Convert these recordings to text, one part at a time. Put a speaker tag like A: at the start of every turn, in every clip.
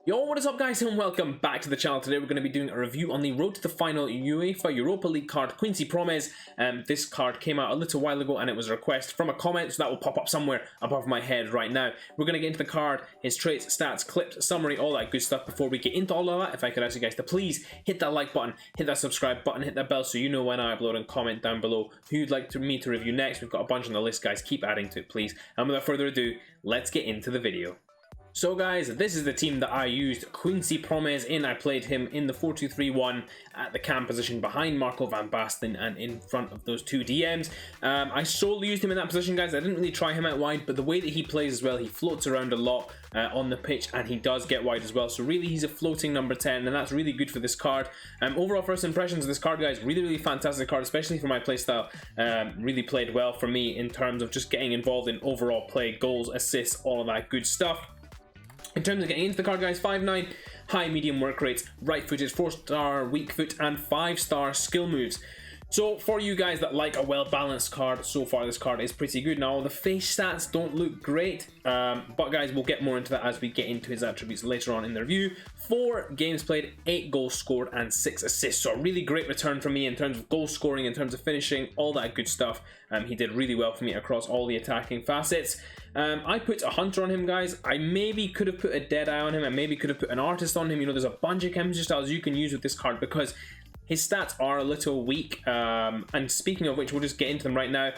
A: Yo, what is up guys, and welcome back to the channel. Today we're going to be doing a review on the Road to the Final UEFA Europa League card, Quincy Promes. This card came out a little while ago and it was a request from a comment, so that will pop up somewhere above my head right now. We're going to get into the card, his traits, stats, clips, summary, all that good stuff. Before we get into all of that, if I could ask you guys to please hit that like button, hit that subscribe button, hit that bell so you know when I upload, and comment down below who you'd like me to review next. We've got a bunch on the list, guys. Keep adding to it, please. And without further ado, let's get into the video. So guys, this is the team that I used Quincy Promes in. I played him in the 4-2-3-1 at the cam position behind Marco van Basten and in front of those two DMs. I solely used him in that position, guys. I didn't really try him out wide, but the way that he plays as well, he floats around a lot on the pitch and he does get wide as well. So really, he's a floating number 10 and that's really good for this card. Overall first impressions of this card, guys, really fantastic card, especially for my playstyle. Really played well for me in terms of just getting involved in overall play, goals, assists, all of that good stuff. In terms of getting into the card, guys, 5'9", high medium work rates, right footed, 4-star weak foot, and 5-star skill moves. So for you guys that like a well-balanced card, so far this card is pretty good. Now the face stats don't look great, but guys, we'll get more into that as we get into his attributes later on in the review. 4 games played, 8 goals scored, and 6 assists. So a really great return for me in terms of goal scoring, in terms of finishing, all that good stuff. He did really well for me across all the attacking facets. I put a hunter on him, guys. I maybe could have put a dead eye on him. I maybe could have put an artist on him. You know, there's a bunch of chemistry styles you can use with this card because his stats are a little weak. And speaking of which, we'll just get into them right now.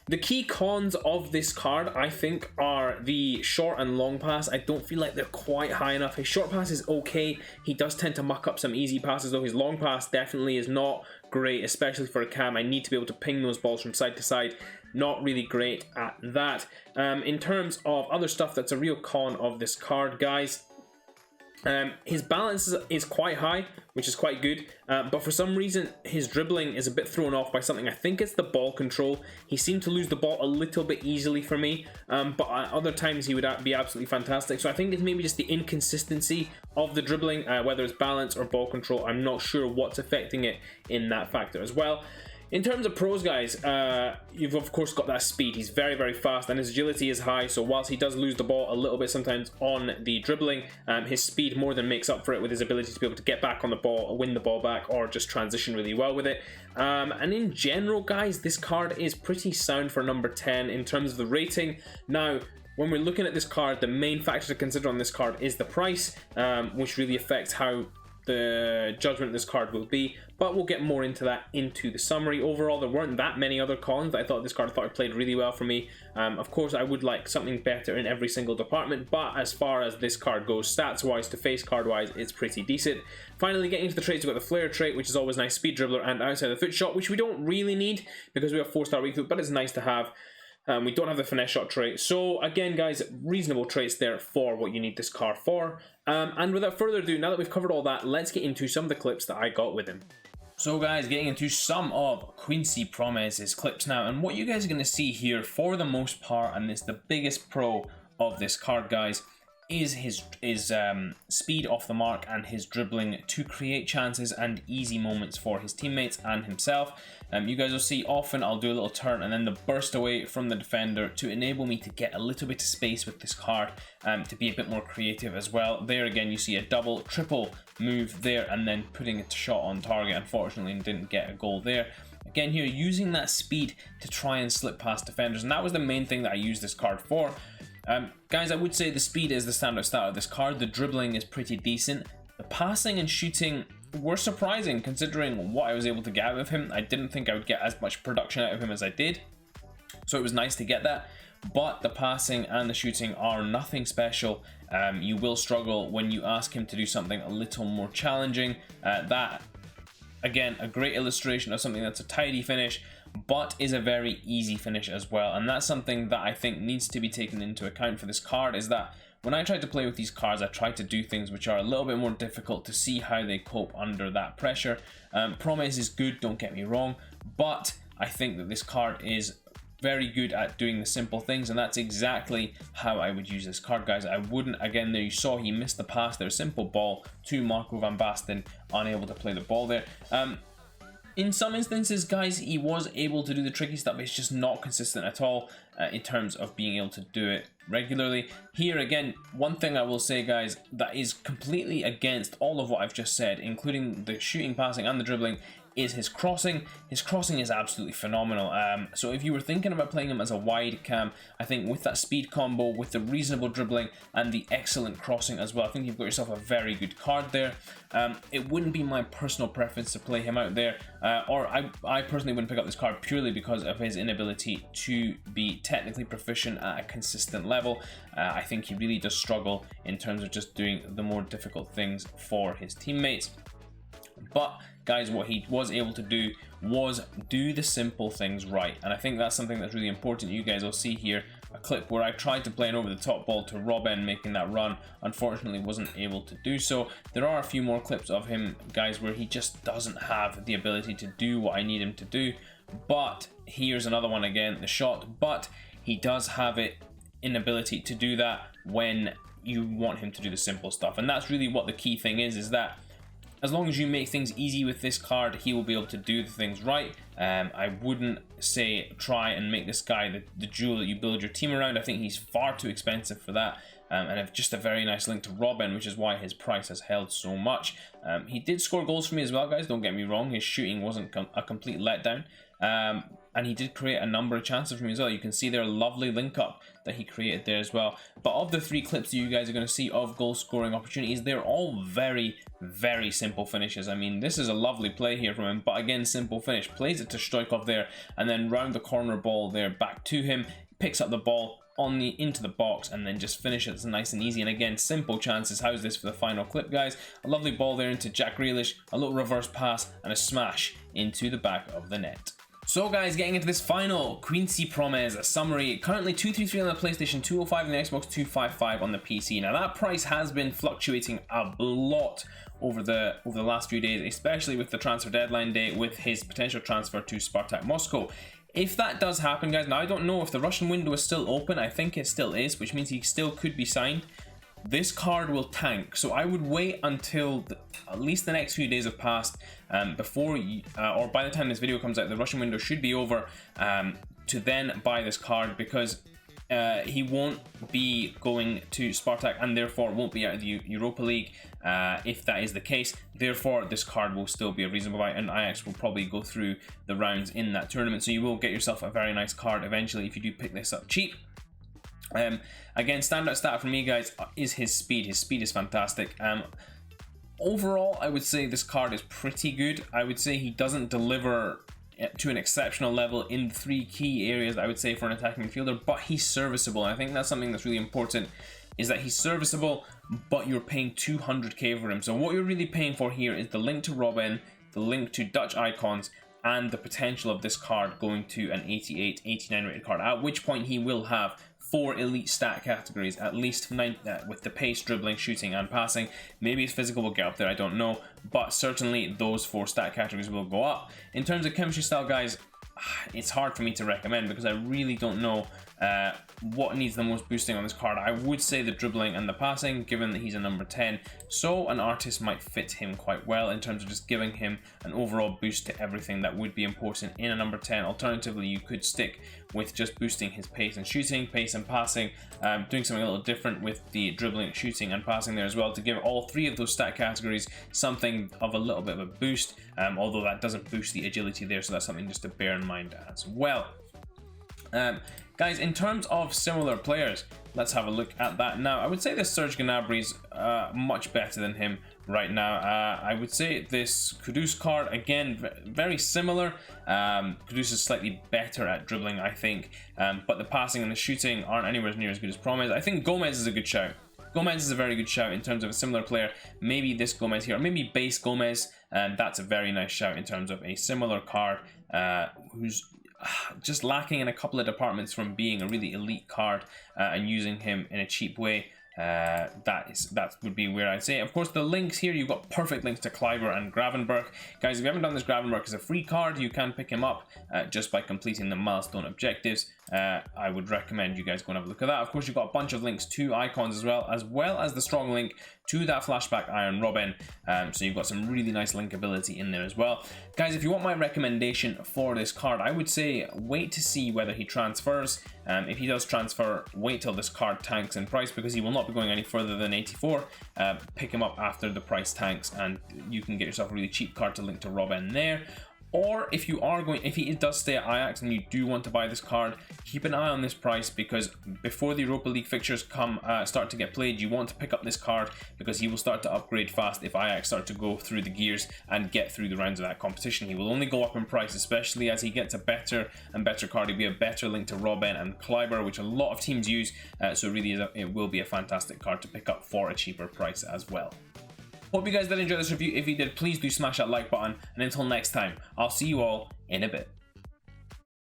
A: The key cons of this card, I think, are the short and long pass. I don't feel like they're quite high enough. His short pass is okay. He does tend to muck up some easy passes, though. His long pass definitely is not great, especially for a cam. I need to be able to ping those balls from side to side. Not really great at that. In terms of other stuff that's a real con of this card, guys, his balance is quite high, which is quite good, but for some reason his dribbling is a bit thrown off by something. I think it's the ball control. He seemed to lose the ball a little bit easily for me, but at other times he would be absolutely fantastic. So I think it's maybe just the inconsistency of the dribbling, whether it's balance or ball control. I'm not sure what's affecting it in that factor as well. In terms of pros, guys, you've of course got that speed. He's very fast and his agility is high, so whilst he does lose the ball a little bit sometimes on the dribbling, his speed more than makes up for it with his ability to be able to get back on the ball, win the ball back, or just transition really well with it. And in general, guys, this card is pretty sound for number 10 in terms of the rating. Now, when we're looking at this card, the main factor to consider on this card is the price, which really affects how the judgment of this card will be, but we'll get more into that into the summary. Overall, there weren't that many other cons that I thought this card played really well for me. Of course, I would like something better in every single department, but as far as this card goes, stats wise to face card wise, it's pretty decent. Finally, getting into the traits, we've got the flair trait, which is always nice, speed dribbler, and outside the foot shot, which we don't really need because we have 4-star weak foot, but it's nice to have. We don't have the finesse shot trait. So again, guys, reasonable traits there for what you need this card for. And without further ado, now that we've covered all that, let's get into some of the clips that I got with him. So guys, getting into some of Quincy Promes' clips now, and what you guys are going to see here for the most part, and it's the biggest pro of this card, guys, is his speed off the mark and his dribbling to create chances and easy moments for his teammates and himself. You guys will see often I'll do a little turn and then the burst away from the defender to enable me to get a little bit of space with this card, to be a bit more creative as well. There again, you see a double, triple move there and then putting a shot on target. Unfortunately, didn't get a goal there. Again here, using that speed to try and slip past defenders, and that was the main thing that I used this card for. Guys, I would say the speed is the standout stat of this card. The dribbling is pretty decent. The passing and shooting were surprising considering what I was able to get out of him. I didn't think I would get as much production out of him as I did, so it was nice to get that. But the passing and the shooting are nothing special. You will struggle when you ask him to do something a little more challenging. That, again, a great illustration of something that's a tidy finish, but is a very easy finish as well. And that's something that I think needs to be taken into account for this card, is that when I try to play with these cards, I try to do things which are a little bit more difficult to see how they cope under that pressure. Promes is good, don't get me wrong, but I think that this card is very good at doing the simple things, and that's exactly how I would use this card, guys. I wouldn't, again, there you saw he missed the pass there, simple ball to Marco van Basten, unable to play the ball there. In some instances, guys, he was able to do the tricky stuff. It's just not consistent at all in terms of being able to do it regularly. Here again, one thing I will say, guys, that is completely against all of what I've just said, including the shooting, passing, and the dribbling, is his crossing. His crossing is absolutely phenomenal. So if you were thinking about playing him as a wide cam, I think with that speed combo, with the reasonable dribbling and the excellent crossing as well, I think you've got yourself a very good card there. It wouldn't be my personal preference to play him out there, or I personally wouldn't pick up this card purely because of his inability to be technically proficient at a consistent level. I think he really does struggle in terms of just doing the more difficult things for his teammates. But guys, what he was able to do was do the simple things right, and I think that's something that's really important. You guys will see here a clip where I tried to play an over the top ball to Robben making that run. Unfortunately wasn't able to do so. There are a few more clips of him, guys, where he just doesn't have the ability to do what I need him to do. But here's another one again, the shot, but he does have it inability to do that when you want him to do the simple stuff, and that's really what the key thing is that as long as you make things easy with this card, he will be able to do the things right. I wouldn't say try and make this guy the jewel that you build your team around. I think he's far too expensive for that. And have just a very nice link to Robben, which is why his price has held so much. He did score goals for me as well, guys, don't get me wrong. His shooting wasn't a complete letdown. And he did create a number of chances for me as well. You can see their lovely link up that he created there as well. But of the 3 clips that you guys are going to see of goal scoring opportunities, they're all very, very simple finishes. I mean, this is a lovely play here from him, but again, simple finish. Plays it to Stoichkov there, and then round the corner ball there back to him, picks up the ball into the box and then just finishes nice and easy. And again, simple chances. How's this for the final clip, guys? A lovely ball there into Jack Grealish, a little reverse pass, and a smash into the back of the net. So guys, getting into this final Quincy Promes summary, currently 233 on the PlayStation, 205 on the Xbox, 255 on the PC. Now that price has been fluctuating a lot over the last few days, especially with the transfer deadline day, with his potential transfer to Spartak Moscow. If that does happen, guys, now I don't know if the Russian window is still open. I think it still is, which means he still could be signed. This card will tank, so I would wait until at least the next few days have passed before or by the time this video comes out, the Russian window should be over, to then buy this card, because he won't be going to Spartak and therefore won't be out of the Europa League if that is the case. Therefore, this card will still be a reasonable buy, and Ajax will probably go through the rounds in that tournament, so you will get yourself a very nice card eventually if you do pick this up cheap. Again, standout stat for me, guys, is his speed. His speed is fantastic. Overall, I would say this card is pretty good. I would say he doesn't deliver to an exceptional level in 3 key areas, I would say, for an attacking midfielder, but he's serviceable. And I think that's something that's really important, is that he's serviceable, but you're paying 200k for him. So what you're really paying for here is the link to Robben, the link to Dutch icons, and the potential of this card going to an 88, 89 rated card, at which point he will have 4 elite stat categories, at least 9 with the pace, dribbling, shooting, and passing. Maybe his physical will get up there, I don't know, but certainly those 4 stat categories will go up. In terms of chemistry style, guys, it's hard for me to recommend because I really don't know what needs the most boosting on this card. I would say the dribbling and the passing, given that he's a number 10, so an artist might fit him quite well in terms of just giving him an overall boost to everything that would be important in a number 10. Alternatively, you could stick with just boosting his pace and shooting, pace and passing, doing something a little different with the dribbling, shooting, and passing there as well, to give all 3 of those stat categories something of a little bit of a boost, although that doesn't boost the agility there, so that's something just to bear in mind as well. Guys, in terms of similar players, let's have a look at that now. I would say this Serge Gnabry's much better than him right now. I would say this Kudus card, again, very similar. Kudus is slightly better at dribbling, I think, but the passing and the shooting aren't anywhere near as good as Promes. I think Gomez is a good shout. Gomez is a very good shout in terms of a similar player. Maybe this Gomez here, or maybe base Gomez, and that's a very nice shout in terms of a similar card who's just lacking in a couple of departments from being a really elite card, and using him in a cheap way. That would be where I'd say. Of course, the links here, you've got perfect links to Kleiber and Gravenberch. Guys, if you haven't done this, Gravenberch is a free card. You can pick him up just by completing the milestone objectives. I would recommend you guys go and have a look at that. Of course, you've got a bunch of links to icons as well as the strong link to that flashback Iron Robin. So you've got some really nice linkability in there as well. Guys, if you want my recommendation for this card, I would say wait to see whether he transfers. If he does transfer, wait till this card tanks in price, because he will not be going any further than 84. Pick him up after the price tanks, and you can get yourself a really cheap card to link to Robin there. Or if he does stay at Ajax and you do want to buy this card, keep an eye on this price, because before the Europa League fixtures start to get played, you want to pick up this card, because he will start to upgrade fast if Ajax start to go through the gears and get through the rounds of that competition. He will only go up in price, especially as he gets a better and better card. He'll be a better link to Robin and Kleiber, which a lot of teams use, so really it will be a fantastic card to pick up for a cheaper price as well. Hope you guys did enjoy this review. If you did, please do smash that like button, and until next time, I'll see you all in a bit.